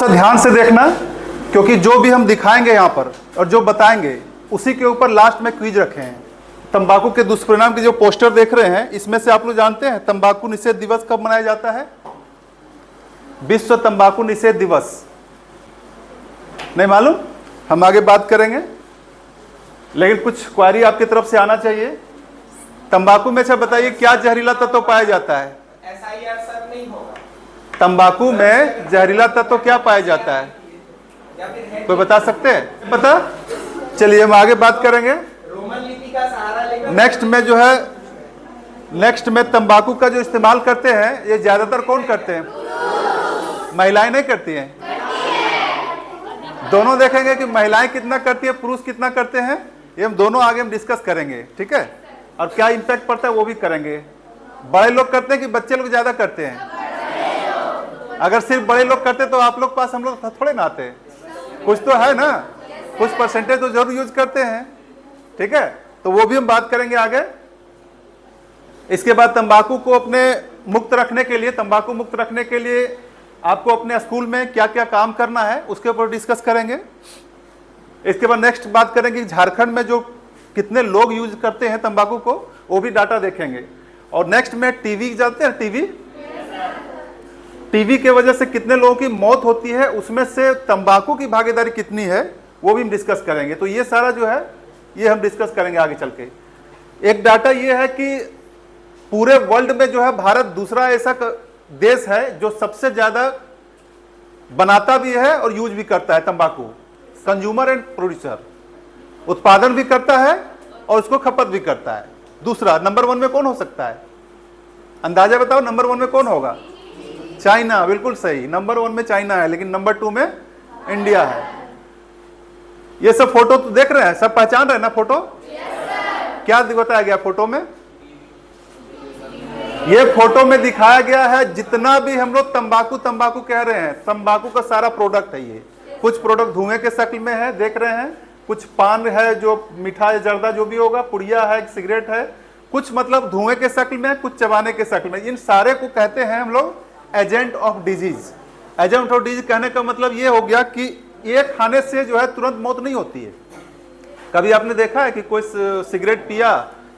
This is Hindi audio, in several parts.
ध्यान से देखना, क्योंकि जो भी हम दिखाएंगे यहाँ पर और जो बताएंगे उसी के ऊपर लास्ट में क्विज रखे हैं। तंबाकू के दुष्परिणाम के जो पोस्टर देख रहे हैं, इसमें से आप लोग जानते हैं तंबाकू निषेध दिवस कब मनाया जाता है? विश्व तंबाकू निषेध दिवस। नहीं मालूम? हम आगे बात करेंगे, लेकिन कुछ क्वारी आपकी तरफ से आना चाहिए। तंबाकू में से बताइए क्या जहरीला तत्व पाया जाता है? SIR सर नहीं होगा। तंबाकू में जहरीला तत्व क्या पाया जाता है? कोई बता सकते हैं? पता? चलिए हम आगे बात करेंगे। रोमन लिपि का सहारा लेकर नेक्स्ट में तंबाकू का जो इस्तेमाल करते हैं, ये ज्यादातर कौन करते हैं? महिलाएं नहीं करती हैं। दोनों देखेंगे कि महिलाएं कितना करती है, पुरुष कितना करते हैं। ये हम दोनों आगे हम डिस्कस करेंगे, ठीक है? और क्या इम्पैक्ट पड़ता है वो भी करेंगे। बड़े लोग करते हैं कि बच्चे लोग ज्यादा करते हैं? अगर सिर्फ बड़े लोग करते तो आप लोग पास हम लोग थोड़े ना आते। कुछ तो है ना, कुछ परसेंटेज तो जरूर यूज करते हैं, ठीक है? तो वो भी हम बात करेंगे आगे। इसके बाद तंबाकू को अपने मुक्त रखने के लिए, तंबाकू मुक्त रखने के लिए आपको अपने स्कूल में क्या क्या काम करना है उसके ऊपर डिस्कस करेंगे। इसके बाद नेक्स्ट बात करेंगे झारखंड में जो कितने लोग यूज करते हैं तंबाकू को, वो भी डाटा देखेंगे। और नेक्स्ट में टीवी जानते हैं, टीवी के वजह से कितने लोगों की मौत होती है, उसमें से तंबाकू की भागीदारी कितनी है वो भी हम डिस्कस करेंगे। तो ये सारा जो है ये हम डिस्कस करेंगे आगे चल के। एक डाटा ये है कि पूरे वर्ल्ड में जो है भारत दूसरा ऐसा देश है जो सबसे ज्यादा बनाता भी है और यूज भी करता है तंबाकू। कंज्यूमर एंड प्रोड्यूसर, उत्पादन भी करता है और उसको खपत भी करता है। दूसरा नंबर 1 में कौन हो सकता है? अंदाजा बताओ, नंबर 1 में कौन होगा? चाइना। बिल्कुल सही, नंबर 1 में चाइना है, लेकिन नंबर 2 में इंडिया है। ये सब फोटो तो देख रहे हैं, सब पहचान रहे हैं ना फोटो? क्या बताया गया फोटो में? ये फोटो में दिखाया गया है जितना भी हम लोग तंबाकू तंबाकू कह रहे हैं, तंबाकू का सारा प्रोडक्ट है। ये कुछ प्रोडक्ट धुएं के शक्ल में है, देख रहे हैं, कुछ पान है जो मीठा या जर्दा जो भी होगा, पुड़िया है, सिगरेट है, कुछ मतलब धुएं के शक्ल में है, कुछ चबाने के शक्ल में। इन सारे को कहते हैं हम लोग agent of disease. Agent of disease कहने का मतलब ये हो गया कि ये खाने से जो है तुरंत मौत नहीं होती है। कभी आपने देखा है कि कोई सिगरेट पिया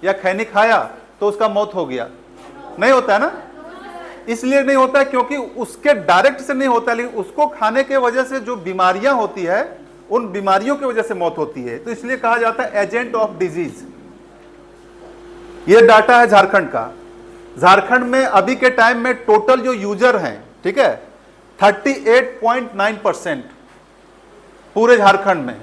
या खैनी खाया तो उसका मौत हो गया? नहीं होता है ना। इसलिए नहीं होता है क्योंकि उसके डायरेक्ट से नहीं होता, लेकिन उसको खाने के वजह से जो बीमारियां होती है उन बीमारियों की वजह से मौत होती है। तो इसलिए कहा जाता है एजेंट ऑफ डिजीज। ये डाटा है झारखंड का। झारखंड में अभी के टाइम में टोटल जो यूजर हैं, ठीक है, 38.9% पूरे झारखंड में।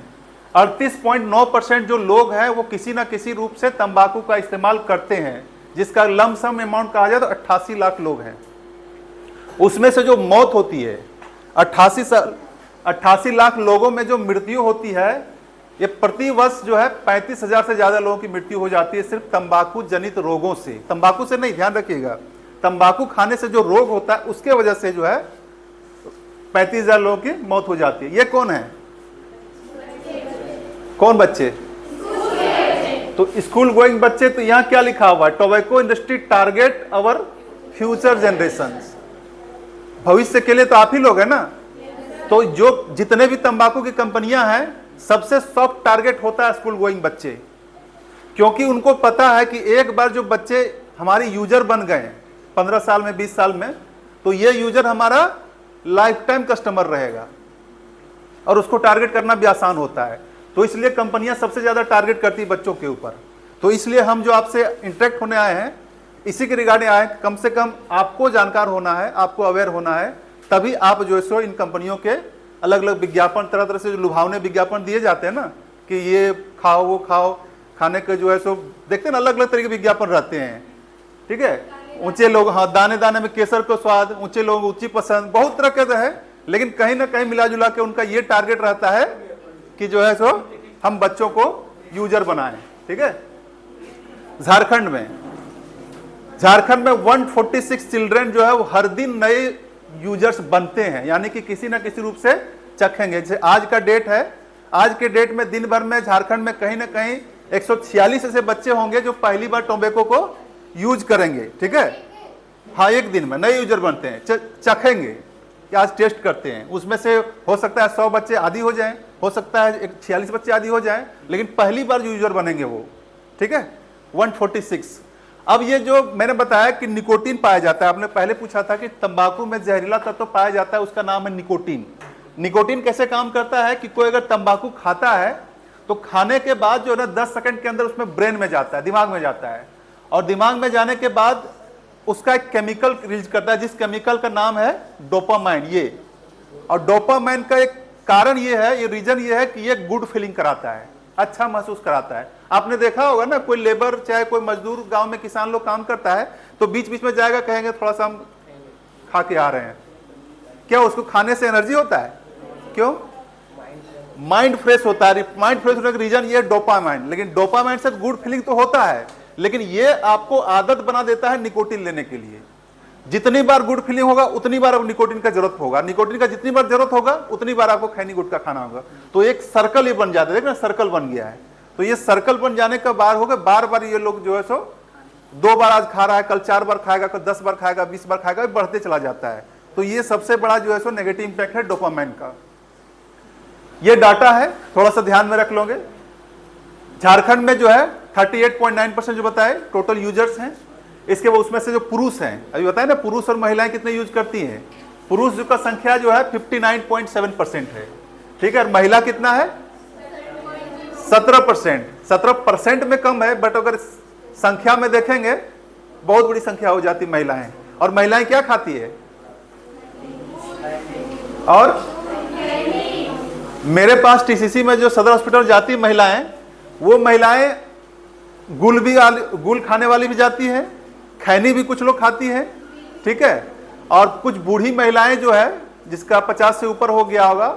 38.9% जो लोग हैं वो किसी ना किसी रूप से तंबाकू का इस्तेमाल करते हैं, जिसका लमसम अमाउंट कहा जाए तो 88 लाख लोग हैं। उसमें से जो मौत होती है 88 लाख लोगों में जो मृत्यु होती है, ये प्रति वर्ष जो है 35,000 से ज्यादा लोगों की मृत्यु हो जाती है सिर्फ तंबाकू जनित रोगों से। तंबाकू से नहीं, ध्यान रखिएगा, तंबाकू खाने से जो रोग होता है उसके वजह से जो है 35,000 लोगों की मौत हो जाती है। ये कौन है? कौन बच्चे? तो स्कूल गोइंग बच्चे। तो यहां क्या लिखा हुआ है? टोबैको इंडस्ट्री टारगेट अवर फ्यूचर जनरेशंस। भविष्य के लिए तो आप ही लोग हैं ना। तो जो जितने भी तंबाकू की कंपनियां हैं, सबसे सॉफ्ट टारगेट होता है स्कूल गोइंग बच्चे, क्योंकि उनको पता है कि एक बार जो बच्चे हमारे यूजर बन गए 15 साल में, 20 साल में, तो ये यूजर हमारा लाइफ टाइम कस्टमर रहेगा और उसको टारगेट करना भी आसान होता है। तो इसलिए कंपनियां सबसे ज्यादा टारगेट करती है बच्चों के ऊपर। तो इसलिए हम जो आपसे इंटरेक्ट होने आए हैं, इसी के रिगार्डिंग आए, कम से कम आपको जानकार होना है, आपको अवेयर होना है, तभी आप जो है सो इन कंपनियों के अलग अलग विज्ञापन, तरह तरह से जो लुभावने विज्ञापन दिए जाते हैं ना, कि ये खाओ वो खाओ, खाने के जो है सो देखते हैं ना, अलग अलग तरह के विज्ञापन रहते हैं, ठीक है। ऊंचे लोग, हाँ, दाने दाने में केसर को स्वाद, ऊंचे लोग ऊंची पसंद, बहुत तरह के है, लेकिन कहीं ना कहीं मिला जुला के उनका ये टारगेट रहता है कि जो है सो हम बच्चों को यूजर बनाएं, ठीक है। झारखंड में 146 चिल्ड्रन जो है वो हर दिन नए यूजर्स बनते हैं, यानी कि किसी ना किसी रूप से चखेंगे। जैसे आज का डेट है, आज के डेट में दिन भर में झारखंड में कहीं ना कहीं 146 ऐसे बच्चे होंगे जो पहली बार टोबैको को यूज करेंगे, ठीक है। हाँ, एक दिन में नए यूजर बनते हैं, चखेंगे, कि आज टेस्ट करते हैं, उसमें से हो सकता है 100 बच्चे आदी हो जाएं, हो सकता है 46 बच्चे आदी हो जाएं, लेकिन पहली बार जो यूजर बनेंगे वो, ठीक है। 146। अब ये जो मैंने बताया कि निकोटीन पाया जाता है, आपने पहले पूछा था कि तंबाकू में जहरीला तत्व पाया जाता है, उसका नाम है निकोटीन। निकोटीन कैसे काम करता है कि कोई अगर तंबाकू खाता है तो खाने के बाद जो है ना 10 सेकंड के अंदर उसमें ब्रेन में जाता है, दिमाग में जाता है, और दिमाग में जाने के बाद उसका एक केमिकल रिलीज करता है, जिस केमिकल का नाम है डोपामाइन। ये और डोपामाइन का एक कारण ये है, ये रीजन ये है कि ये गुड फीलिंग कराता है, अच्छा महसूस कराता है। आपने देखा होगा ना, कोई लेबर चाहे कोई मजदूर गांव में किसान लोग काम करता है तो बीच बीच में जाएगा, कहेंगे थोड़ा सा हम खा के आ रहे हैं, क्या उसको खाने से एनर्जी होता है? क्यों? माइंड फ्रेश होता है। माइंड फ्रेश होने का रीजन ये डोपामाइन। लेकिन डोपामाइन से गुड फीलिंग तो होता है, लेकिन ये आपको आदत बना देता है निकोटीन लेने के लिए। जितनी बार गुड फीलिंग होगा उतनी बार अब निकोटीन का जरूरत होगा, निकोटीन का जितनी बार जरूरत होगा उतनी बार आपको खैनी गुटखा खाना होगा। तो एक सर्कल ये बन जाता है, देखना सर्कल बन गया है। तो ये सर्कल बन जाने का बार होगा, बार बार ये लोग जो है सो 2 बार आज खा रहा है, कल 4 बार खाएगा, कल 10 बार खाएगा, 20 बार खाएगा, बढ़ते चला जाता है। तो ये सबसे बड़ा जो है सो नेगेटिव इंपैक्ट है डोपामाइन का। ये डाटा है, थोड़ा सा ध्यान में रख लोगे। झारखंड में जो है 38.9% जो बताए टोटल यूजर्स हैं। इसके बाद उसमें से जो पुरुष हैं, अभी बताए ना पुरुष और महिलाएं कितने यूज करती हैं। पुरुष जो का संख्या जो है 59.7% है, ठीक है। और महिला कितना है? 17%। 17% में कम है, बट अगर संख्या में देखेंगे बहुत बड़ी संख्या हो जाती महिलाएं। और महिलाएं क्या खाती है? और मेरे पास टीसीसी में जो सदर हॉस्पिटल जाती महिलाएं, वो महिलाएं गुल खाने वाली भी जाती है, खैनी भी कुछ लोग खाती है, ठीक है। और कुछ बूढ़ी महिलाएं जो है जिसका 50 से ऊपर हो गया होगा,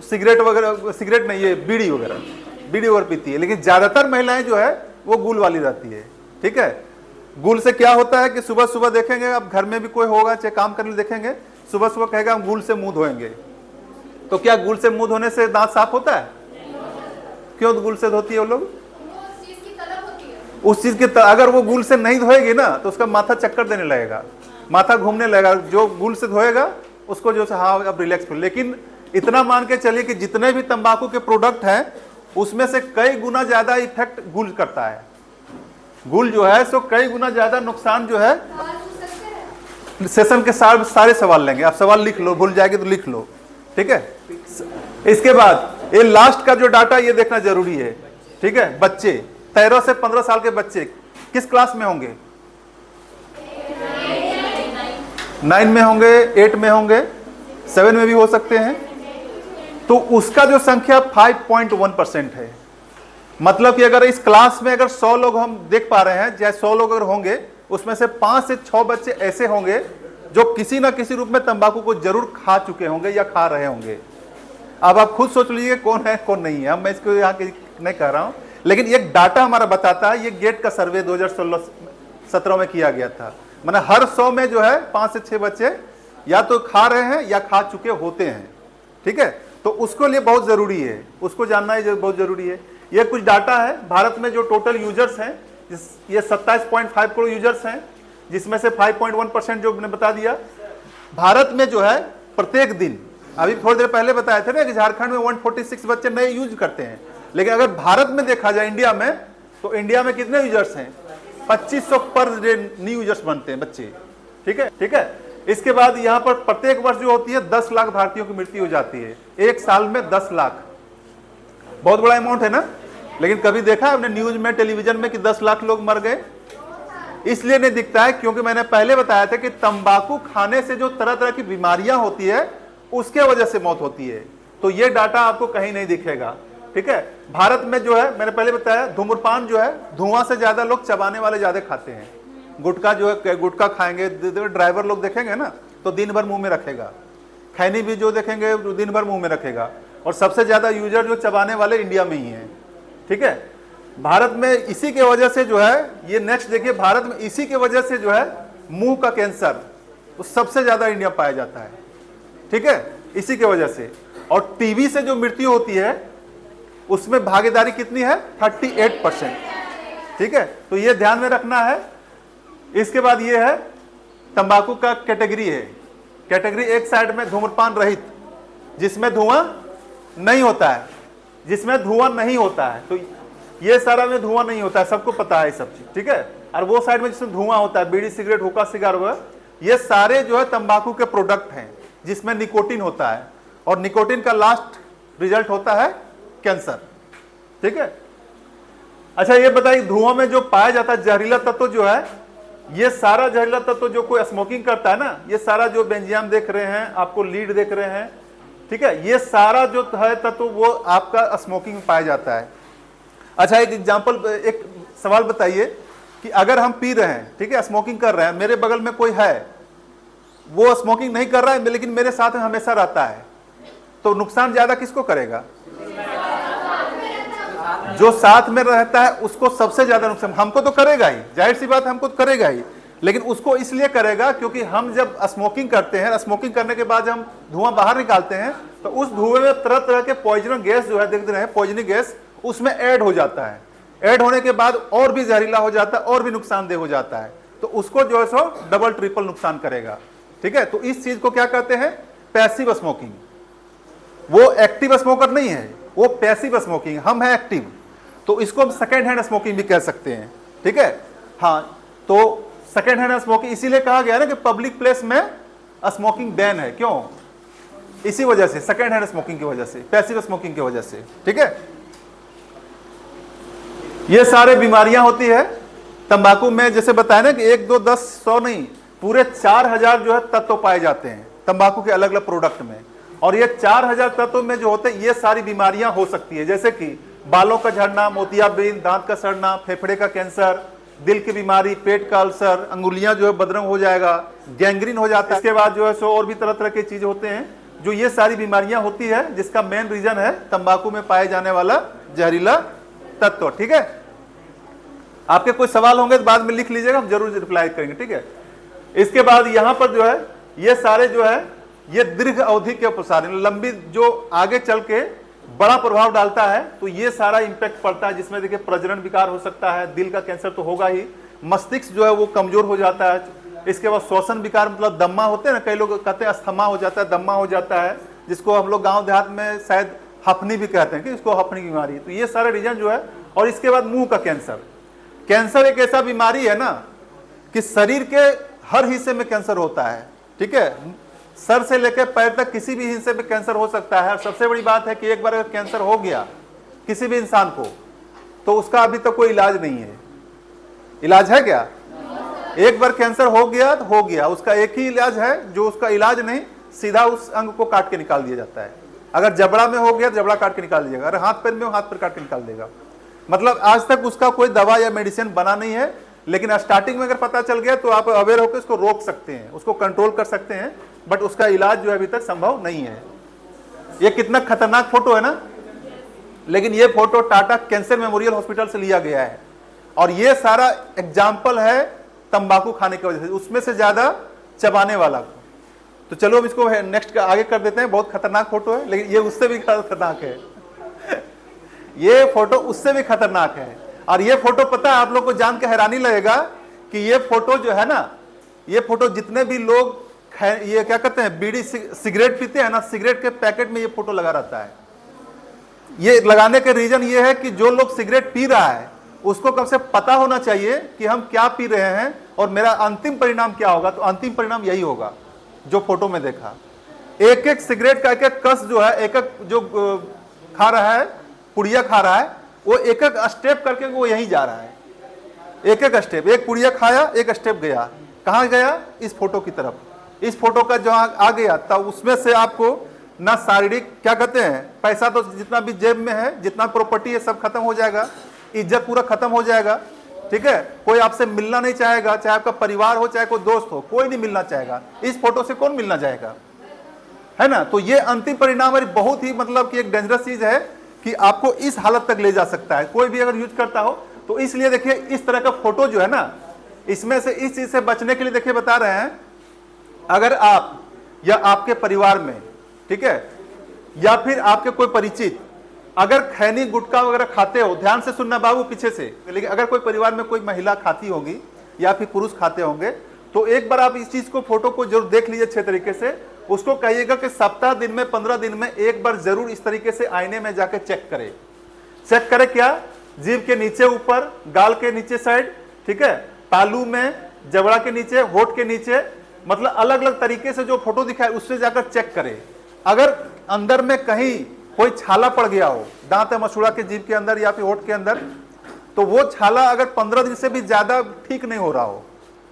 सिगरेट वगैरह, सिगरेट नहीं, ये बीड़ी वगैरह पीती है। लेकिन ज्यादातर महिलाएं जो है वो गुल वाली रहती है, ठीक है। गुल से क्या होता है कि सुबह सुबह देखेंगे, अब घर में भी कोई होगा चाहे काम करने देखेंगे, सुबह सुबह कहेगा हम गुल से मुंह धोएंगे। तो क्या गुल से मुंह धोने से दांत साफ होता है? क्यों गुल से धोती है वो लोग? उस चीज की अगर वो गुल से नहीं धोएगी ना तो उसका माथा चक्कर देने लगेगा, माथा घूमने लगेगा। जो गुल से धोएगा उसको जो हाँ अब रिलैक्स फील। लेकिन इतना मान के चलिए कि जितने भी तंबाकू के प्रोडक्ट हैं उसमें से कई गुना ज्यादा इफेक्ट गुल करता है। गुल जो है सो कई गुना ज्यादा नुकसान जो है। सेशन के सारे सवाल लेंगे, आप सवाल लिख लो, भूल जाएंगे तो लिख लो, ठीक है। इसके बाद ये लास्ट का जो डाटा ये देखना जरूरी है, ठीक है। बच्चे 13 से 15 साल के बच्चे किस क्लास में होंगे? 9 में होंगे, 8 में होंगे, 7 में भी हो सकते हैं। तो उसका जो संख्या 5.1% है। मतलब कि अगर इस क्लास में अगर 100 लोग हम देख पा रहे हैं, चाहे 100 लोग अगर होंगे, उसमें से 5 से 6 बच्चे ऐसे होंगे जो किसी ना किसी रूप में तंबाकू को जरूर खा चुके होंगे या खा रहे होंगे। अब आप खुद सोच लीजिए कौन है कौन नहीं है। मैं इसको यहाँ नहीं कह रहा हूँ, लेकिन एक डाटा हमारा बताता है। ये गेट का सर्वे 2016-17 में किया गया था। माने हर 100 में जो है 5 से 6 बच्चे या तो खा रहे हैं या खा चुके होते हैं, ठीक है। तो उसको लिए बहुत जरूरी है, उसको जानना ही बहुत जरूरी है। ये कुछ डाटा है भारत में जो टोटल यूजर्स हैं, ये 27.5 करोड़ यूजर्स हैं, जिसमें से 5.1% जो मैंने बता दिया। भारत में जो है प्रत्येक दिन, अभी थोड़ी देर पहले बताए थे ना कि झारखंड में 146 बच्चे नए यूज करते हैं। लेकिन अगर भारत में देखा जाए इंडिया में, तो इंडिया में कितने यूजर्स हैं? 2500 पर डे न्यू यूजर्स बनते हैं बच्चे, ठीक है, ठीक है। इसके बाद यहाँ पर प्रत्येक वर्ष जो होती है 10 लाख भारतीयों की मृत्यु हो जाती है। एक साल में 10 लाख, बहुत बड़ा अमाउंट है ना। लेकिन कभी देखा है आपने न्यूज में, टेलीविजन में कि 10 लाख लोग मर गए? इसलिए नहीं दिखता है क्योंकि मैंने पहले बताया था कि तंबाकू खाने से जो तरह तरह की बीमारियां होती है उसके वजह से मौत होती है। तो ये डाटा आपको कहीं नहीं दिखेगा, ठीक है। भारत में जो है मैंने पहले बताया, धूम्रपान जो है, धुआं से ज्यादा लोग चबाने वाले ज्यादा खाते हैं। गुटखा जो है, गुटखा खाएंगे, ड्राइवर लोग देखेंगे ना तो दिन भर मुंह में रखेगा। खैनी भी जो देखेंगे दिन भर मुंह में रखेगा। और सबसे ज्यादा यूजर जो चबाने वाले इंडिया में ही है, ठीक है। भारत में इसी के वजह से जो है, ये नेक्स्ट देखिए, भारत में इसी के वजह से जो है मुंह का कैंसर तो सबसे ज्यादा इंडिया पाया जाता है, ठीक है, इसी के वजह से। और टीबी से जो मृत्यु होती है उसमें भागीदारी कितनी है? 38%, ठीक है। तो ये ध्यान में रखना है। इसके बाद ये है तंबाकू का कैटेगरी है, कैटेगरी एक साइड में धूम्रपान रहित, जिसमें धुआं नहीं होता है, जिसमें धुआं नहीं होता है। तो ये सारा में धुआं नहीं होता है, सबको पता है सब चीज, ठीक है। और वो साइड में जिसमें धुआं होता है, बीड़ी, सिगरेट, हुक्का, सिगार वगैरह, ये सारे जो है तंबाकू के प्रोडक्ट हैं जिसमें निकोटीन होता है, और निकोटीन का लास्ट रिजल्ट होता है कैंसर, ठीक है। अच्छा ये बताइए, धुआं में जो पाया जाता है जहरीला तत्व जो है, ये सारा जहरीला तत्व जो कोई स्मोकिंग करता है ना, ये सारा जो बेंजियम देख रहे हैं, आपको लीड देख रहे हैं, ठीक है, ये सारा जो है तत्व वो आपका स्मोकिंग में पाया जाता है। अच्छा एक एग्जांपल, एक सवाल बताइए कि अगर हम पी रहे हैं, ठीक है, स्मोकिंग कर रहे हैं, मेरे बगल में कोई है, वो स्मोकिंग नहीं कर रहा है लेकिन मेरे साथ में हमेशा रहता है, तो नुकसान ज्यादा किसको करेगा? जो साथ में रहता है उसको सबसे ज्यादा नुकसान। हमको तो करेगा ही, जाहिर सी बात, हमको तो करेगा ही, लेकिन उसको इसलिए करेगा क्योंकि हम जब स्मोकिंग करते हैं, स्मोकिंग करने के बाद हम धुआं बाहर निकालते हैं, तो उस धुएं में तरह तरह के पॉइजनस गैस जो है, देखते रहे पॉइजनिक गैस, उसमें ऐड हो जाता है। ऐड होने के बाद और भी जहरीला हो जाता है, और भी नुकसानदेह हो जाता है, तो उसको जो है सो डबल ट्रिपल नुकसान करेगा, ठीक है। तो इस चीज को क्या कहते हैं? Passive smoking. वो एक्टिव स्मोकर नहीं है, वो पैसिव स्मोकिंग, हम है एक्टिव, तो इसको हम सेकेंड हैंड स्मोकिंग भी कह सकते हैं, ठीक है। हाँ, तो सेकेंड हैंड स्मोकिंग इसीलिए कहा गया ना कि पब्लिक प्लेस में स्मोकिंग बैन है, क्यों? इसी वजह से, सेकेंड हैंड स्मोकिंग की वजह से, पैसिव स्मोकिंग की वजह से, ठीक है। ये सारे बीमारियां होती है तंबाकू में, जैसे बताया ना कि 1, 2, 10, 100 नहीं, पूरे 4000 जो है तत्व पाए जाते हैं तंबाकू के अलग अलग प्रोडक्ट में, और ये 4000 तत्व में जो होते हैं ये सारी बीमारियां हो सकती है, जैसे कि बालों का झड़ना, मोतियाबिंद, दांत का सड़ना, फेफड़े का कैंसर, दिल की बीमारी, पेट का अल्सर, अंगुलियां जो है बदरंग हो जाएगा, गैंग्रीन हो जाता है। इसके बाद जो है सो और भी तरह तरह की चीज होते हैं जो ये सारी बीमारियां होती है, जिसका मेन रीजन है तंबाकू में पाए जाने वाला जहरीला तत्व, ठीक है। आपके कोई सवाल होंगे तो बाद में लिख लीजिएगा, हम जरूर रिप्लाई करेंगे, ठीक है। इसके बाद यहां पर जो है ये सारे जो है ये दीर्घ अवधि के प्रसार, लंबी जो आगे चल के बड़ा प्रभाव डालता है, तो ये सारा इंपैक्ट पड़ता है, जिसमें देखिए प्रजनन विकार हो सकता है, दिल का कैंसर तो होगा ही, मस्तिष्क जो है वो कमजोर हो जाता है, इसके बाद श्वसन विकार, मतलब दम्मा होते हैं ना, कई लोग कहते हैं अस्थमा हो जाता है, दम्मा हो जाता है, जिसको हम लोग गांव देहात में शायद हफनी भी कहते हैं कि इसको हफनी की बीमारी, तो ये सारे रीजन जो है। और इसके बाद मुंह का कैंसर। कैंसर एक ऐसा बीमारी है ना कि शरीर के हर हिस्से में कैंसर होता है, ठीक है, सर से लेकर पैर तक किसी भी हिस्से में कैंसर हो सकता है। और सबसे बड़ी बात है कि एक बार अगर कैंसर हो गया किसी भी इंसान को, तो उसका अभी तक कोई इलाज नहीं है। इलाज है क्या? एक बार कैंसर हो गया तो हो गया, उसका एक ही इलाज है, जो उसका इलाज नहीं, सीधा उस अंग को काट के निकाल दिया जाता है। अगर जबड़ा में हो गया तो जबड़ा काट के निकाल दीजिएगा, अगर हाथ पैर में हो हाथ पैर काट के निकाल देगा। मतलब आज तक उसका कोई दवा या मेडिसिन बना नहीं है, लेकिन स्टार्टिंग में अगर पता चल गया तो आप अवेयर होकर उसको रोक सकते हैं, उसको कंट्रोल कर सकते हैं, बट उसका इलाज जो है अभी तक संभव नहीं है। ये कितना खतरनाक फोटो है ना, लेकिन ये photo Tata cancer memorial hospital से लिया गया है, और ये सारा एग्जाम्पल है तंबाकू खाने की वजह से, उसमें से ज्यादा चबाने वाला। तो चलो अब इसको नेक्स्ट आगे कर देते हैं। बहुत खतरनाक फोटो है, लेकिन ये उससे भी खतरनाक है। ये फोटो उससे भी खतरनाक है। और ये फोटो पता है आप लोग को जान के हैरानी लगेगा कि ये फोटो जो है ना, ये फोटो जितने भी लोग ये क्या कहते हैं, बीड़ी सिगरेट पीते हैं ना, सिगरेट के पैकेट में ये फोटो लगा रहता है। ये लगाने के रीजन ये है कि जो लोग सिगरेट पी रहा है उसको कम से पता होना चाहिए कि हम क्या पी रहे हैं और मेरा अंतिम परिणाम क्या होगा। तो अंतिम परिणाम यही होगा जो फोटो में देखा। एक एक सिगरेट का एक एक कस जो है, एक एक जो खा रहा है, पुड़िया खा रहा है, वो एक एक स्टेप करके वो यहीं जा रहा है। एक एक स्टेप, एक पुड़िया खाया, एक स्टेप गया, कहाँ गया? इस फोटो की तरफ। इस फोटो का जो आ गया तब उसमें से आपको ना शारीरिक क्या कहते हैं, पैसा तो जितना भी जेब में है, जितना प्रॉपर्टी है सब खत्म हो जाएगा, इज्जत पूरा खत्म हो जाएगा, ठीक है। कोई आपसे मिलना नहीं चाहेगा, चाहे आपका परिवार हो चाहे कोई दोस्त हो, कोई नहीं मिलना चाहेगा। इस फोटो से कौन मिलना चाहेगा, है ना। तो ये अंतिम परिणाम है, बहुत ही मतलब कि एक डेंजरस चीज है कि आपको इस हालत तक ले जा सकता है कोई भी अगर यूज करता हो। तो इसलिए देखिए इस तरह का फोटो जो है ना, इसमें से इस चीज से बचने के लिए देखिए बता रहे हैं, अगर आप या आपके परिवार में, ठीक है, या फिर आपके कोई परिचित अगर खैनी गुटखा वगैरह खाते हो, ध्यान से सुनना बाबू पीछे से, लेकिन अगर कोई परिवार में कोई महिला खाती होगी या फिर पुरुष खाते होंगे, तो एक बार आप इस चीज को, फोटो को जरूर देख लीजिए अच्छे तरीके से। उसको कहिएगा कि सप्ताह दिन में 15 दिन में एक बार जरूर इस तरीके से आईने में जाकर चेक करे। चेक करे क्या? जीभ के नीचे ऊपर, गाल के नीचे साइड, ठीक है, तालू में, जबड़ा के नीचे, होठ के नीचे, मतलब अलग अलग तरीके से जो फोटो दिखाए उससे जाकर चेक करे। अगर अंदर में कहीं कोई छाला पड़ गया हो, दांत या मसूड़ा के जीभ के अंदर या फिर होठ के अंदर, तो वो छाला अगर 15 दिन से भी ज्यादा ठीक नहीं हो रहा हो,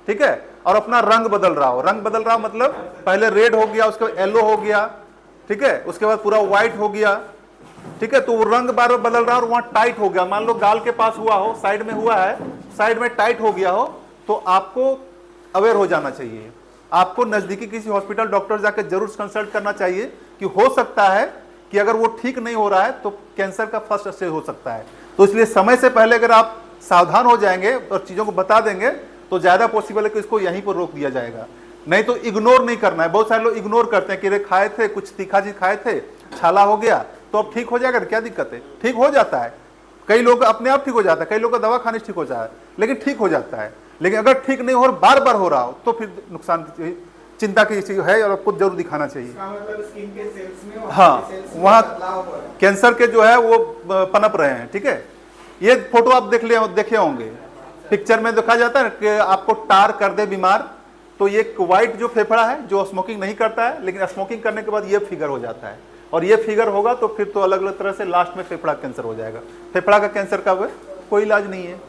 ठीक है, और अपना रंग बदल रहा हो, रंग बदल रहा मतलब पहले रेड हो गया, उसके बाद येलो हो गया, ठीक है, उसके बाद पूरा व्हाइट हो गया, ठीक है, तो वो रंग बार बार बदल रहा है और वहां टाइट हो गया, मान लो गाल के पास हुआ हो, साइड में हुआ है, साइड में टाइट हो गया हो, तो आपको अवेयर हो जाना चाहिए। आपको नजदीकी किसी हॉस्पिटल, डॉक्टर जाकर जरूर कंसल्ट करना चाहिए कि हो सकता है कि अगर वो ठीक नहीं हो रहा है तो कैंसर का फर्स्ट स्टेज हो सकता है। तो इसलिए समय से पहले अगर आप सावधान हो जाएंगे और चीजों को बता देंगे तो ज्यादा पॉसिबल है कि इसको यहीं पर रोक दिया जाएगा। नहीं तो इग्नोर नहीं करना है। बहुत सारे लोग इग्नोर करते हैं कि रे खाए थे, कुछ तीखा चीज खाए थे, छाला हो गया तो अब ठीक हो जाएगा, क्या दिक्कत है? ठीक हो जाता है, कई लोग अपने आप ठीक हो जाता है, कई लोग का दवा खाने से ठीक हो जाता है, लेकिन ठीक हो जाता है। लेकिन अगर ठीक नहीं हो और बार बार हो रहा हो तो फिर नुकसान, चिंता की चीज है और आपको जरूर दिखाना चाहिए। इसका मतलब स्किन के सेल्स में, हाँ, सेल्स में वहाँ बदलाव हो रहा है। कैंसर के जो है वो पनप रहे हैं, ठीक है। ये फोटो आप देखे होंगे, पिक्चर में देखा जाता है कि आपको टार कर दे बीमार, तो ये व्हाइट जो फेफड़ा है जो स्मोकिंग नहीं करता है, लेकिन स्मोकिंग करने के बाद ये फिगर हो जाता है, और ये फिगर होगा तो फिर तो अलग अलग तरह से लास्ट में फेफड़ा कैंसर हो जाएगा। फेफड़ा का कैंसर का कोई इलाज नहीं है,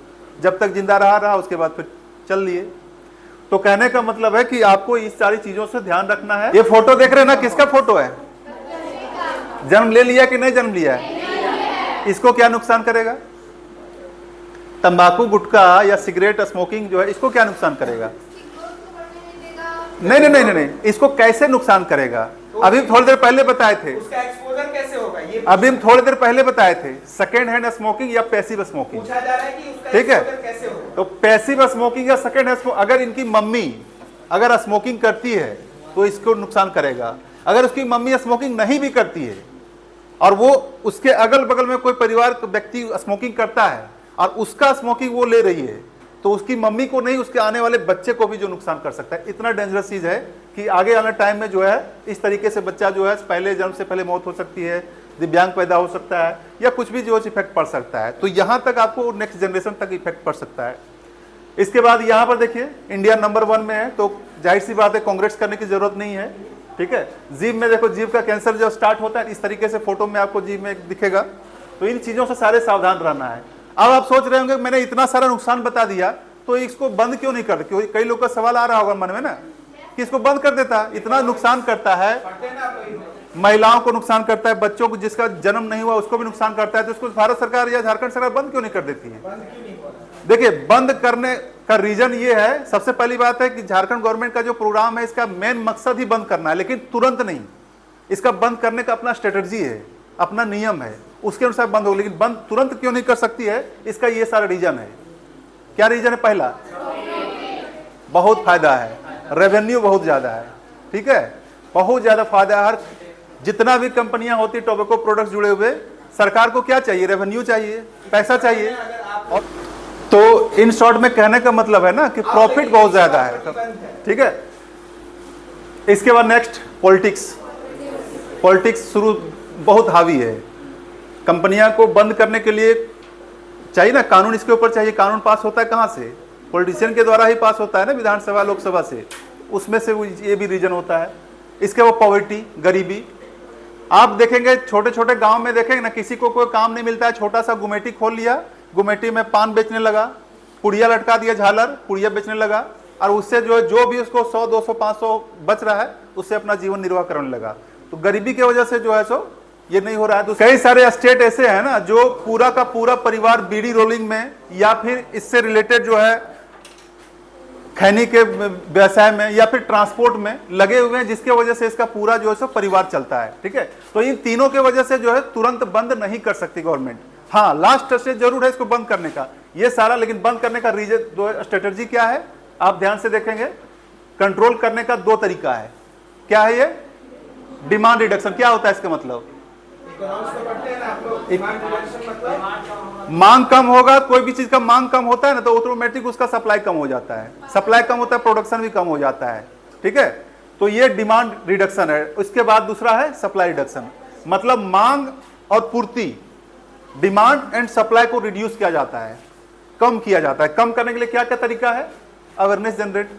जब तक जिंदा रहा उसके बाद फिर चल लिए। तो कहने का मतलब है कि आपको इस सारी चीजों से ध्यान रखना है। ये फोटो देख रहे हैं ना, किसका फोटो है? जन्म ले लिया कि नहीं जन्म लिया है? इसको क्या नुकसान करेगा? तंबाकू, गुटखा या सिगरेट स्मोकिंग जो है, इसको क्या नुकसान करेगा? नहीं नहीं नहीं नहीं, इसको कैसे नुकसान करेगा? अभी थोड़ी देर पहले बताए थे, उसका एक्सपोजर कैसे होगा ये अभी हम थोड़ी देर पहले बताए थे, सेकेंड हैंड स्मोकिंग या पैसिव स्मोकिंग। पूछा जा रहा है कि उसका ठीक है, एक्सपोजर कैसे होगा? तो पैसिव स्मोकिंग या सेकेंड हैंड स्मोकिंग, अगर इनकी मम्मी अगर स्मोकिंग करती है तो इसको नुकसान करेगा। अगर उसकी मम्मी स्मोकिंग नहीं भी करती है और वो उसके अगल बगल में कोई परिवार का व्यक्ति स्मोकिंग करता है और उसका स्मोकिंग वो ले रही है, तो उसकी मम्मी को नहीं, उसके आने वाले बच्चे को भी जो नुकसान कर सकता है। इतना डेंजरस चीज है कि आगे आने टाइम में जो है इस तरीके से बच्चा जो है पहले जन्म से पहले मौत हो सकती है, दिव्यांग पैदा हो सकता है, या कुछ भी जो इफेक्ट पड़ सकता है। तो यहाँ तक आपको नेक्स्ट जनरेशन तक इफेक्ट पड़ सकता है। इसके बाद यहाँ पर देखिए, इंडिया नंबर 1 में है, तो जाहिर सी बात है कांग्रेस करने की जरूरत नहीं है, ठीक है। जीभ में देखो, जीभ का कैंसर जब स्टार्ट होता है इस तरीके से फोटो में आपको जीभ में दिखेगा। तो इन चीजों से सारे सावधान रहना है। अब आप सोच रहे होंगे मैंने इतना सारा नुकसान बता दिया तो इसको बंद क्यों नहीं करते? क्योंकि कई लोग का सवाल आ रहा होगा मन में ना कि इसको बंद कर देता, इतना नुकसान करता है, पढ़ते ना कोई, महिलाओं को नुकसान करता है, बच्चों को जिसका जन्म नहीं हुआ उसको भी नुकसान करता है, तो इसको भारत सरकार या झारखंड सरकार बंद क्यों नहीं कर देती है? बंद क्यों नहीं हो रहा? देखिए, बंद करने का रीजन ये है, सबसे पहली बात है कि झारखंड गवर्नमेंट का जो प्रोग्राम है इसका मेन मकसद ही बंद करना है, लेकिन तुरंत नहीं। इसका बंद करने का अपना स्ट्रेटजी है, अपना नियम है, उसके अनुसार बंद हो। लेकिन बंद तुरंत क्यों नहीं कर सकती है, इसका ये सारा रीजन है। क्या रीजन है? पहला, बहुत फायदा है, रेवेन्यू बहुत ज्यादा है, ठीक है, बहुत ज्यादा फायदा है। हर जितना भी कंपनियां होती टोबैको प्रोडक्ट्स जुड़े हुए, सरकार को क्या चाहिए? रेवेन्यू चाहिए, पैसा चाहिए। और तो इन शॉर्ट में कहने का मतलब है ना कि प्रॉफिट बहुत ज्यादा है, ठीक है। इसके बाद नेक्स्ट पॉलिटिक्स। पॉलिटिक्स शुरू बहुत हावी है। कंपनियां को बंद करने के लिए चाहिए ना कानून, इसके ऊपर चाहिए। कानून पास होता है कहाँ से? पॉलिटिशियन के द्वारा ही पास होता है ना, विधानसभा लोकसभा से, उसमें से ये भी रीजन होता है। इसके बाद पॉवर्टी, गरीबी। आप देखेंगे छोटे छोटे गांव में देखेंगे ना, किसी को कोई काम नहीं मिलता है, छोटा सा गुमेटी खोल लिया, गुमेटी में पान बेचने लगा, पुड़िया लटका दिया, झालर पुड़िया बेचने लगा, और उससे जो भी उसको 100, 200, 500 बच रहा है उससे अपना जीवन निर्वाह करने लगा। तो गरीबी की वजह से जो है सो ये नहीं हो रहा है। तो कई सारे स्टेट ऐसे हैं ना जो पूरा का पूरा परिवार बीड़ी रोलिंग में या फिर इससे रिलेटेड जो है खैनी के व्यवसाय में या फिर ट्रांसपोर्ट में लगे हुए हैं, जिसके वजह से इसका पूरा जो है सो परिवार चलता है, ठीक है। तो इन तीनों के वजह से जो है तुरंत बंद नहीं कर सकती गवर्नमेंट। हाँ, लास्ट स्टेज जरूर है इसको बंद करने का, ये सारा। लेकिन बंद करने का रीजन, दो स्ट्रेटजी क्या है आप ध्यान से देखेंगे। कंट्रोल करने का 2 तरीका है। क्या है ये? Demand reduction. क्या होता है इसका मतलब? इकोनॉमिक्स तो पढ़ते हैं ना आप लोग, डिमांड रिडक्शन मतलब मांग कम होगा, कोई भी चीज का मांग कम होता है ना तो ऑटोमेटिक उसका सप्लाई कम हो जाता है, सप्लाई कम होता है प्रोडक्शन भी कम हो जाता है, ठीक है। तो ये डिमांड रिडक्शन है। उसके बाद दूसरा है सप्लाई रिडक्शन, मतलब मांग और पूर्ति, डिमांड एंड सप्लाई को रिड्यूस किया जाता है, कम किया जाता है। कम करने के लिए क्या क्या तरीका है? Awareness generate.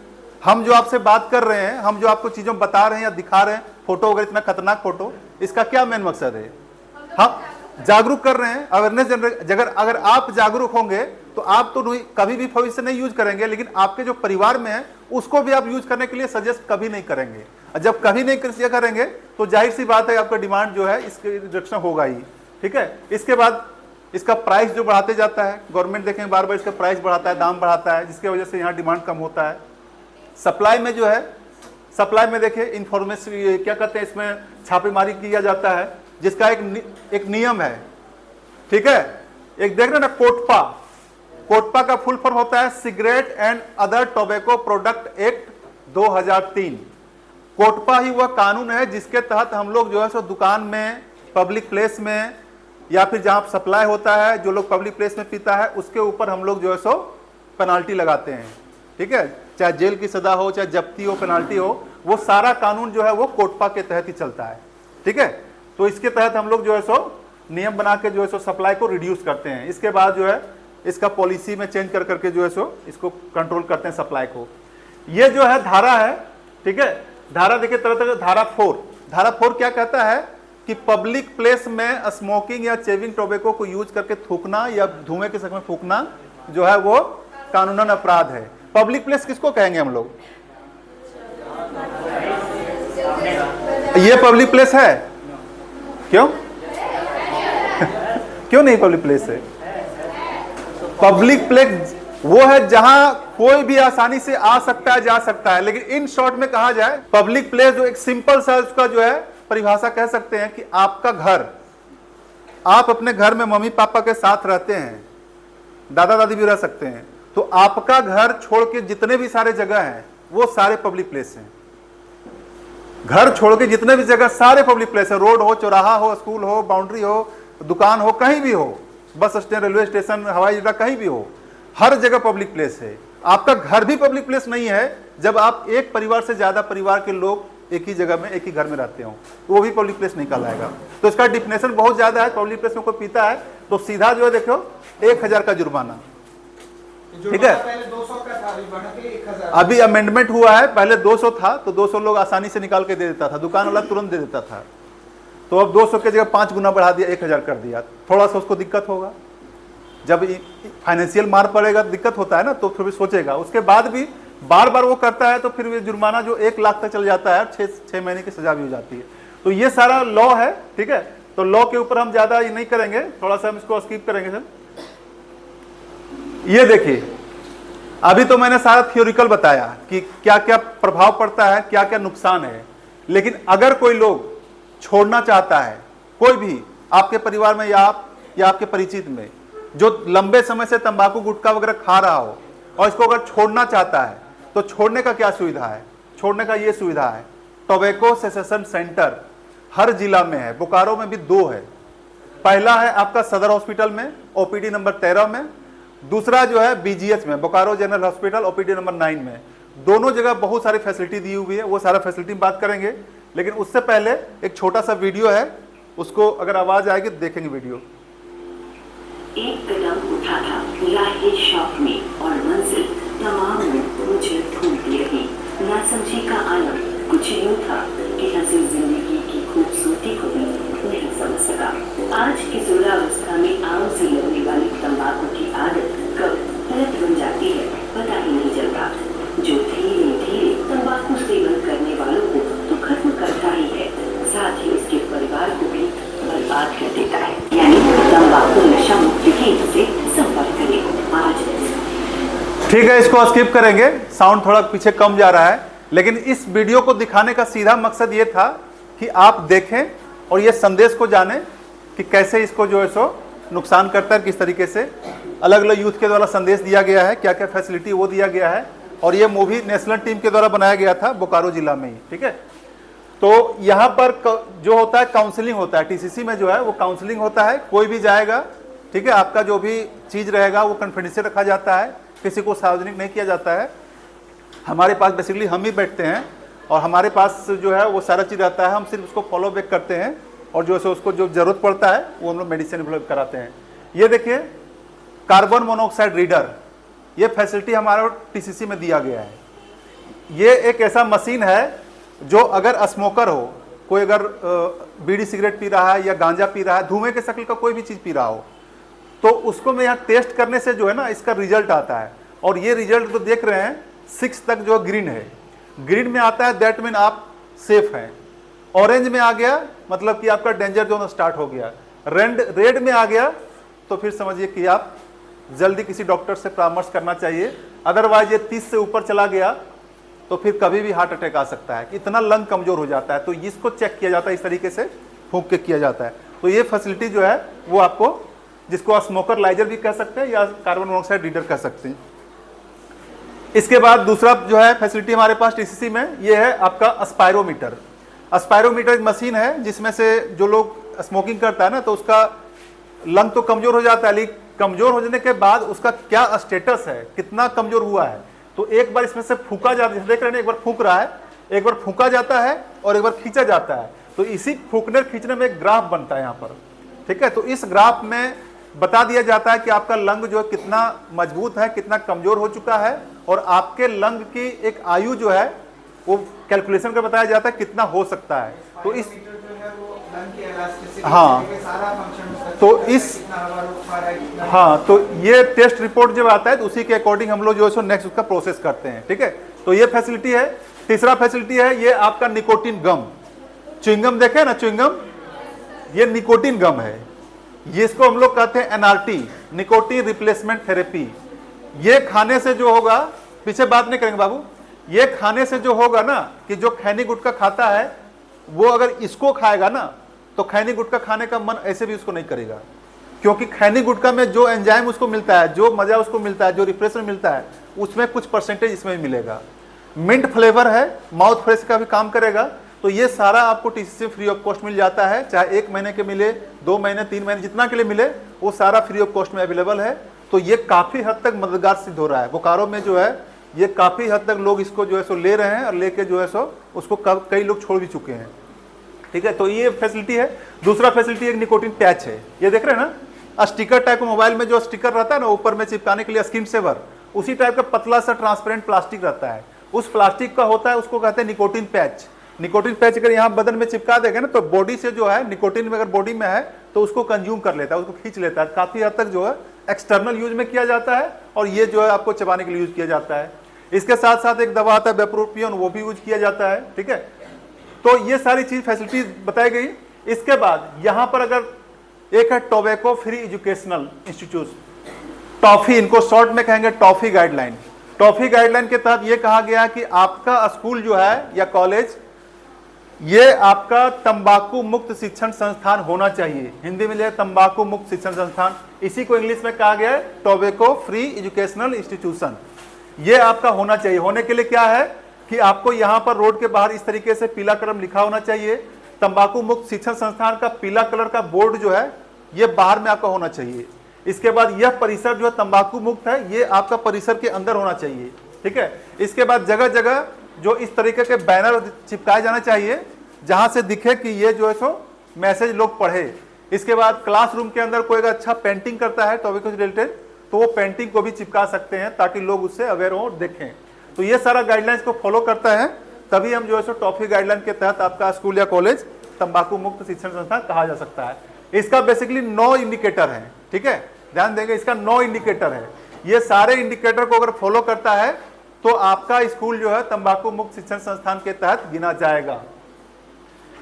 हम जो आपसे बात कर रहे हैं, हम जो आपको चीजों बता रहे हैं या दिखा रहे हैं, फोटो वगैरह, इतना खतरनाक फोटो, इसका क्या मेन मकसद है? हम जागरूक कर रहे हैं, अवेयरनेस जनरेट। अगर आप जागरूक होंगे तो आप तो कभी भी भविष्य नहीं यूज करेंगे, लेकिन आपके जो परिवार में है उसको भी आप यूज करने के लिए सजेस्ट कभी नहीं करेंगे। जब कभी नहीं करेंगे तो जाहिर सी बात है आपका डिमांड जो है इसके रिडक्शन होगा ही, ठीक है। इसके बाद इसका प्राइस जो बढ़ाते जाता है, गवर्नमेंट देखेंगे बार बार इसका प्राइस बढ़ाता है, दाम बढ़ाता है, जिसकी वजह से यहाँ डिमांड कम होता है। सप्लाई में जो है, सप्लाई में देखिए इंफॉर्मेशन क्या कहते हैं, इसमें छापेमारी किया जाता है, जिसका एक नियम है, ठीक है। एक देख रहे ना कोटपा, कोटपा का फुल फॉर्म होता है cigarette and other tobacco product act 2003। COTPA ही वह कानून है जिसके तहत हम लोग जो है सो दुकान में, पब्लिक प्लेस में, या फिर जहां सप्लाई होता है, जो लोग पब्लिक प्लेस में पीता है उसके ऊपर हम लोग जो है सो पेनाल्टी लगाते हैं, ठीक है। चाहे जेल की सजा हो, चाहे जब्ती हो, पेनाल्टी हो, वो सारा कानून जो है वो कोटपा के तहत ही चलता है, ठीक है। तो इसके तहत हम लोग जो है सो नियम बना के जो है सो सप्लाई को रिड्यूस करते हैं। इसके बाद जो है इसका पॉलिसी में चेंज कर करके जो है सो इसको कंट्रोल करते हैं सप्लाई को। ये जो है धारा है, ठीक है। धारा देखिए तरह तरह, धारा 4, धारा 4 क्या कहता है कि पब्लिक प्लेस में स्मोकिंग या चेविंग टोबैको को यूज करके थूकना या धुएं के शक्ल में फूकना जो है वो कानूनन अपराध है। पब्लिक प्लेस किसको कहेंगे हम लोग? ये पब्लिक प्लेस है? क्यों क्यों नहीं पब्लिक प्लेस है? पब्लिक प्लेस वो है जहां कोई भी आसानी से आ सकता है, जा सकता है। लेकिन इन शॉर्ट में कहा जाए, पब्लिक प्लेस जो एक सिंपल सा उसका जो है परिभाषा कह सकते हैं कि आपका घर, आप अपने घर में मम्मी पापा के साथ रहते हैं, दादा दादी भी रह सकते हैं, तो आपका घर छोड़ के जितने भी सारे जगह हैं वो सारे पब्लिक प्लेस हैं। घर छोड़ के जितने भी जगह सारे पब्लिक प्लेस है, रोड हो, चौराहा हो, स्कूल हो, बाउंड्री हो, दुकान हो, कहीं भी हो, बस स्टैंड, रेलवे स्टेशन, हवाई अड्डा, कहीं भी हो, हर जगह पब्लिक प्लेस है। आपका घर भी पब्लिक प्लेस नहीं है जब आप एक परिवार से ज्यादा परिवार के लोग एक ही जगह में, एक ही घर में रहते हो, तो वो भी पब्लिक प्लेस नहीं कहलाएगा। तो इसका डिफिनेशन बहुत ज्यादा है। पब्लिक प्लेस में कोई पीता है तो सीधा जो है देखो 1000 का जुर्माना, ठीक है। पहले 200 का था, अभी बढ़ के 1000। अभी अमेंडमेंट हुआ है, पहले 200 था तो 200 लोग आसानी से निकाल के दे देता था, दुकान वाला तुरंत दे देता था। तो अब 200 की जगह 5 गुना बढ़ा दिया, 1000 कर दिया। थोड़ा सा उसको दिक्कत होगा, जब फाइनेंशियल मार पड़ेगा, दिक्कत होता है ना, तो फिर भी सोचेगा। उसके बाद भी बार बार वो करता है तो फिर ये जुर्माना जो 1 लाख तक चल जाता है, 6 महीने की सजा भी हो जाती है। तो ये सारा लॉ है, ठीक है। तो लॉ के ऊपर हम ज्यादा ये नहीं करेंगे, थोड़ा सा हम इसको स्किप करेंगे सर। ये देखिए, अभी तो मैंने सारा थियोरिकल बताया कि क्या क्या प्रभाव पड़ता है, क्या क्या नुकसान है। लेकिन अगर कोई लोग छोड़ना चाहता है, कोई भी आपके परिवार में या आप या आपके परिचित में जो लंबे समय से तंबाकू गुटखा वगैरह खा रहा हो और इसको अगर छोड़ना चाहता है, तो छोड़ने का क्या सुविधा है? छोड़ने का ये सुविधा है, टोबैको सेसेशन सेंटर हर जिला में है। बोकारो में भी 2 है। पहला है आपका सदर हॉस्पिटल में, ओपीडी नंबर 13 में। दूसरा जो है बीजीएच में, Bokaro general hospital, OPD number 9 में। दोनों जगह बहुत सारी फैसिलिटी दी हुई है, वो सारा फैसिलिटी में बात करेंगे। लेकिन उससे पहले एक छोटा सा वीडियो है, उसको अगर आवाज आएगी तो देखेंगे वीडियो। एक कदम उठा था राह शौक में और मंजिल तमाम मुझे ढूंढती रही। ना समझी का आलम कुछ यूं था कि हंसी जिंदगी की खूबसूरती को भी नहीं समझ सका। आज की जुलावस्था में आम से लगने वाली तंबाकू की आदत कब लत बन जाती है पता ही नहीं चलता, जो धीरे धीरे तंबाकू सेवन करने वालों को तो खत्म करता ही है, साथ ही उसके परिवार को भी बर्बाद कर देता है। यानी तंबाकू नशा मुक्ति केंद्र से संपर्क करें आज। ठीक है, इसको स्किप करेंगे, साउंड थोड़ा पीछे कम जा रहा है। लेकिन इस वीडियो को दिखाने का सीधा मकसद ये था कि आप देखें और ये संदेश को जानें कि कैसे इसको जो है सो नुकसान करता है, किस तरीके से अलग अलग यूथ के द्वारा संदेश दिया गया है, क्या क्या फैसिलिटी वो दिया गया है। और ये मूवी नेशनल टीम के द्वारा बनाया गया था बोकारो जिला में ही, ठीक है। तो यहाँ पर जो होता है काउंसलिंग होता है, टीसीसी में जो है वो काउंसलिंग होता है, कोई भी जाएगा, ठीक है, आपका जो भी चीज रहेगा वो कॉन्फिडेंशियल रखा जाता है, किसी को सार्वजनिक नहीं किया जाता है। हमारे पास बेसिकली हम ही बैठते हैं और हमारे पास जो है वो सारा चीज रहता है, हम सिर्फ उसको फॉलो बैक करते हैं और जो है उसको जो जरूरत पड़ता है वो हम लोग मेडिसिन डेवलप कराते हैं। ये देखिए कार्बन मोनोऑक्साइड रीडर, ये फैसिलिटी हमारा टीसीसी में दिया गया है। ये एक ऐसा मशीन है जो अगर स्मोकर हो, कोई अगर बीड़ी सिगरेट पी रहा है या गांजा पी रहा है, धुएं के शक्ल का कोई भी चीज पी रहा हो, तो उसको मैं यहाँ टेस्ट करने से जो है ना इसका रिजल्ट आता है। और ये रिजल्ट जो देख रहे हैं 6 तक जो ग्रीन है, ग्रीन में आता है दैट मीन आप सेफ हैं, ऑरेंज में आ गया मतलब कि आपका डेंजर जोन स्टार्ट हो गया, रेड में आ गया तो फिर समझिए कि आप जल्दी किसी डॉक्टर से परामर्श करना चाहिए। अदरवाइज ये 30 से ऊपर चला गया तो फिर कभी भी हार्ट अटैक आ सकता है, इतना लंग कमजोर हो जाता है। तो इसको चेक किया जाता है, इस तरीके से फूंक के किया जाता है। तो ये फैसिलिटी जो है वो आपको, जिसको आप स्मोकर लाइजर भी कह सकते हैं या कार्बन मोनोऑक्साइड रीडर कह सकते हैं। इसके बाद दूसरा जो है फैसिलिटी हमारे पास टीसीसी में, ये है आपका स्पायरोमीटर। स्पायरोमीटर एक मशीन है जिसमें से जो लोग स्मोकिंग करता है ना तो उसका लंग तो कमजोर हो जाता है, लेकिन कमजोर हो जाने के बाद उसका क्या स्टेटस है, कितना कमजोर हुआ है, तो एक बार इसमें से फूका जाता है, देख रहे हैं एक बार फूक रहा है, एक बार फूका जाता है और एक बार खींचा जाता है। तो इसी फूकने खींचने में एक ग्राफ बनता है यहाँ पर, ठीक है। तो इस ग्राफ में बता दिया जाता है कि आपका लंग जो है कितना मजबूत है, कितना कमजोर हो चुका है, और आपके लंग की एक आयु जो है वो कैलकुलेशन कर बताया जाता है कितना हो सकता है। तो इस हाँ, तो इस हाँ, तो ये टेस्ट रिपोर्ट जब आता है तो उसी के अकॉर्डिंग हम लोग जो है सो नेक्स्ट उसका प्रोसेस करते हैं, ठीक है। तो ये फैसिलिटी है। तीसरा फैसिलिटी है ये आपका निकोटिन गम, च्युइंगम देखे ना, च्युइंगम, ये निकोटिन गम है, ये इसको हम लोग कहते हैं एनआरटी, निकोटिन रिप्लेसमेंट थेरेपी। ये खाने से जो होगा, पीछे बात नहीं करेंगे बाबू, ये खाने से जो होगा ना कि जो खैनी गुटखा खाता है वो अगर इसको खाएगा ना तो खैनी गुटखा खाने का मन ऐसे भी उसको नहीं करेगा, क्योंकि खैनी गुटखा में जो एंजाइम उसको मिलता है, जो मजा उसको मिलता है, जो रिफ्रेशमेंट मिलता है, उसमें कुछ परसेंटेज इसमें भी मिलेगा। मिंट फ्लेवर है, माउथ फ्रेश का भी काम करेगा। तो ये सारा आपको टीसीसी फ्री ऑफ कॉस्ट मिल जाता है, चाहे 1 महीने के मिले, 2 महीने, 3 महीने, जितना के लिए मिले वो सारा फ्री ऑफ कॉस्ट में अवेलेबल है। तो ये काफी हद तक मददगार सिद्ध हो रहा है। बोकारो में जो है ये काफी हद तक लोग इसको जो है सो ले रहे हैं और लेके जो है सो उसको कई लोग छोड़ भी चुके हैं, ठीक है। तो ये फैसिलिटी है। दूसरा फैसिलिटी एक निकोटिन पैच है, ये देख रहे हैं ना, स्टिकर टाइप मोबाइल में जो स्टिकर रहता है ना ऊपर में चिपकाने के लिए, स्क्रीन सेवर, उसी टाइप का पतला सा ट्रांसपेरेंट प्लास्टिक रहता है, उस प्लास्टिक का होता है, उसको कहते हैं निकोटिन पैच। निकोटिन पैच अगर यहाँ बदन में चिपका देगा ना तो बॉडी से जो है निकोटिन अगर बॉडी में है तो उसको कंज्यूम कर लेता है, उसको खींच लेता है। काफी हद तक जो है एक्सटर्नल यूज में किया जाता है और ये जो है आपको चबाने के लिए यूज किया जाता है। इसके साथ साथ एक दवा आता है वेप्रोपियन, वो भी यूज किया जाता है, ठीक है। तो ये सारी चीज फैसिलिटीज बताई गई। इसके बाद यहाँ पर अगर एक है tobacco free educational institute, toffee, इनको शॉर्ट में कहेंगे टॉफी गाइडलाइन। टॉफी गाइडलाइन के तहत ये कहा गया कि आपका स्कूल जो है या कॉलेज ये आपका तंबाकू मुक्त शिक्षण संस्थान होना चाहिए। हिंदी में लिया तंबाकू मुक्त शिक्षण संस्थान, इसी को इंग्लिश में कहा गया है टोबैको फ्री एजुकेशनल इंस्टीट्यूशन। ये आपका होना चाहिए। होने के लिए क्या है कि आपको यहाँ पर रोड के बाहर इस तरीके से पीला कलर लिखा होना चाहिए, तंबाकू मुक्त शिक्षण संस्थान का पीला कलर का बोर्ड जो है ये बाहर में आपका होना चाहिए। इसके बाद यह परिसर जो है तंबाकू मुक्त है, ये आपका परिसर के अंदर होना चाहिए, ठीक है। इसके बाद जगह जगह जो इस तरीके के बैनर चिपकाए जाना चाहिए जहां से दिखे कि ये जो है सो मैसेज लोग पढ़े। इसके बाद क्लासरूम के अंदर कोई अगर अच्छा पेंटिंग करता है टॉपिक से रिलेटेड तो वो पेंटिंग को भी चिपका सकते हैं ताकि लोग उससे अवेयर हो, देखें। तो ये सारा गाइडलाइंस को फॉलो करता है, तभी हम जो है सो टॉफी गाइडलाइन के तहत आपका स्कूल या कॉलेज तंबाकू मुक्त शिक्षण संस्थान कहा जा सकता है। इसका बेसिकली 9 इंडिकेटर है, ठीक है, ध्यान देंगे, इसका 9 इंडिकेटर है। ये सारे इंडिकेटर को अगर फॉलो करता है तो आपका स्कूल जो है तंबाकू मुक्त शिक्षण संस्थान के तहत गिना जाएगा।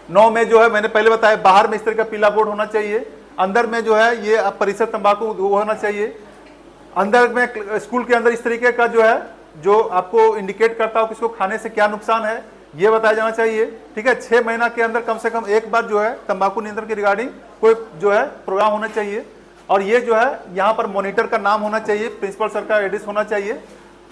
9 में जो है मैंने पहले बताया, बाहर में इस तरह का पीला बोर्ड होना चाहिए, अंदर में जो है ये परिसर तंबाकू होना चाहिए, अंदर में स्कूल के अंदर इस तरीके का जो है जो आपको इंडिकेट करता हो कि इसको खाने से क्या नुकसान है ये बताया जाना चाहिए, ठीक है। 6 महीना के अंदर कम से कम एक बार जो है तंबाकू नियंत्रण के रिगार्डिंग कोई जो है प्रोग्राम होना चाहिए। और ये जो है यहाँ पर मॉनिटर का नाम होना चाहिए, प्रिंसिपल सर का एड्रेस होना चाहिए।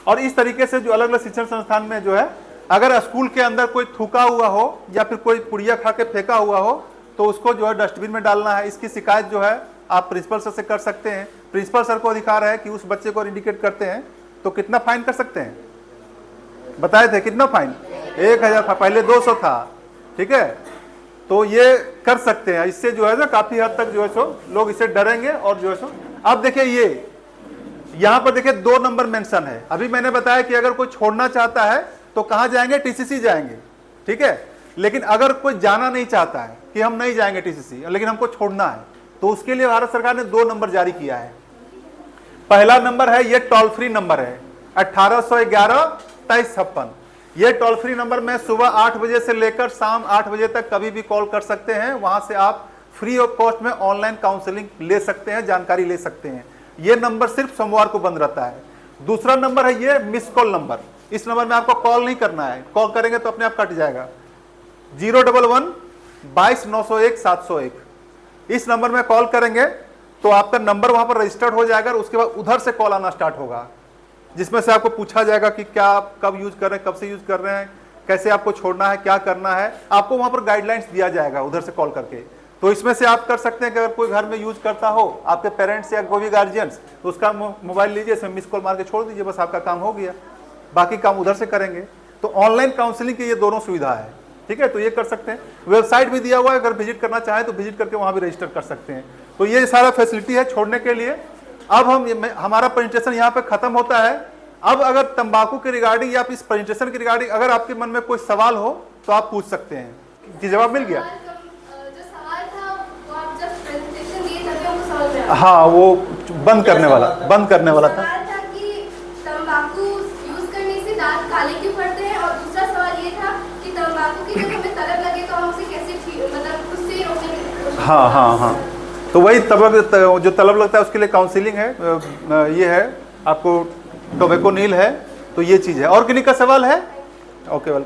और इस तरीके से जो अलग अलग शिक्षण संस्थान में जो है अगर स्कूल के अंदर कोई थूका हुआ हो या फिर कोई पुड़िया खा के फेंका हुआ हो तो उसको जो है डस्टबिन में डालना है। इसकी शिकायत जो है आप प्रिंसिपल सर से कर सकते हैं। प्रिंसिपल सर को अधिकार है कि उस बच्चे को इंडिकेट करते हैं तो कितना फाइन कर सकते हैं, बताए थे कितना फाइन, 1000 था, पहले 200 था, ठीक है। तो ये कर सकते हैं, इससे जो है ना काफी हद तक जो है सो लोग इससे डरेंगे और जो है सो। अब देखिए ये यहां पर देखिए 2 नंबर मेंशन है। अभी मैंने बताया कि अगर कोई छोड़ना चाहता है तो कहां जाएंगे, टीसीसी जाएंगे, ठीक है। लेकिन अगर कोई जाना नहीं चाहता है कि हम नहीं जाएंगे टीसीसी, लेकिन हमको छोड़ना है, तो उसके लिए भारत सरकार ने 2 नंबर जारी किया है। पहला नंबर है ये टोल फ्री नंबर है 1811-2356। ये टोल फ्री नंबर में सुबह 8 बजे से लेकर शाम 8 बजे तक कभी भी कॉल कर सकते हैं। वहां से आप फ्री ऑफ कॉस्ट में ऑनलाइन काउंसलिंग ले सकते हैं, जानकारी ले सकते हैं। ये नंबर सिर्फ सोमवार को बंद रहता है। दूसरा नंबर है ये मिस कॉल नंबर। इस नंबर में आपको कॉल नहीं करना है, कॉल करेंगे तो अपने आप कट जाएगा। 011-22-901-701 इस नंबर में कॉल करेंगे तो आपका नंबर वहां पर रजिस्टर्ड हो जाएगा। उसके बाद उधर से कॉल आना स्टार्ट होगा, जिसमें से आपको पूछा जाएगा कि क्या आप कब यूज कर रहे हैं, कब से यूज कर रहे हैं, कैसे आपको छोड़ना है, क्या करना है। आपको वहां पर गाइडलाइंस दिया जाएगा उधर से कॉल करके। तो इसमें से आप कर सकते हैं कि अगर कोई घर में यूज करता हो, आपके पेरेंट्स या कोई भी गार्जियंस, तो उसका मोबाइल लीजिए, इसमें मिस कॉल मार के छोड़ दीजिए, बस आपका काम हो गया। बाकी काम उधर से करेंगे। तो ऑनलाइन काउंसलिंग की ये दोनों सुविधा है, ठीक है। तो ये कर सकते हैं, वेबसाइट भी दिया हुआ है, अगर विजिट करना चाहें तो विजिट करके वहां भी रजिस्टर कर सकते हैं। तो ये सारा फैसिलिटी है छोड़ने के लिए। अब हमारा प्रेजेंटेशन यहाँ पे खत्म होता है। अब अगर तंबाकू के रिगार्डिंग या इस प्रेजेंटेशन के रिगार्डिंग अगर आपके मन में कोई सवाल हो तो आप पूछ सकते हैं। कि जवाब मिल गया? जो सवाल था वो आप जब प्रेजेंटेशन दिए तभी हमको समझ में आया। हाँ, वो बंद करने वाला था। सवाल था कि तंबाकू यूज करने से दांत काले क्यों पड़ते हैं, और दूसरा सवाल ये था कि तंबाकू की जब हमें तलब लगे तो हम उसे कैसे मतलब उससे रोकने की कोशिश करें। हाँ। तो वही जो तलब लगता है उसके लिए काउंसलिंग है। ये है आपको टोबैको नील है, तो ये चीज है। और किन्हीं का सवाल है? Okay well.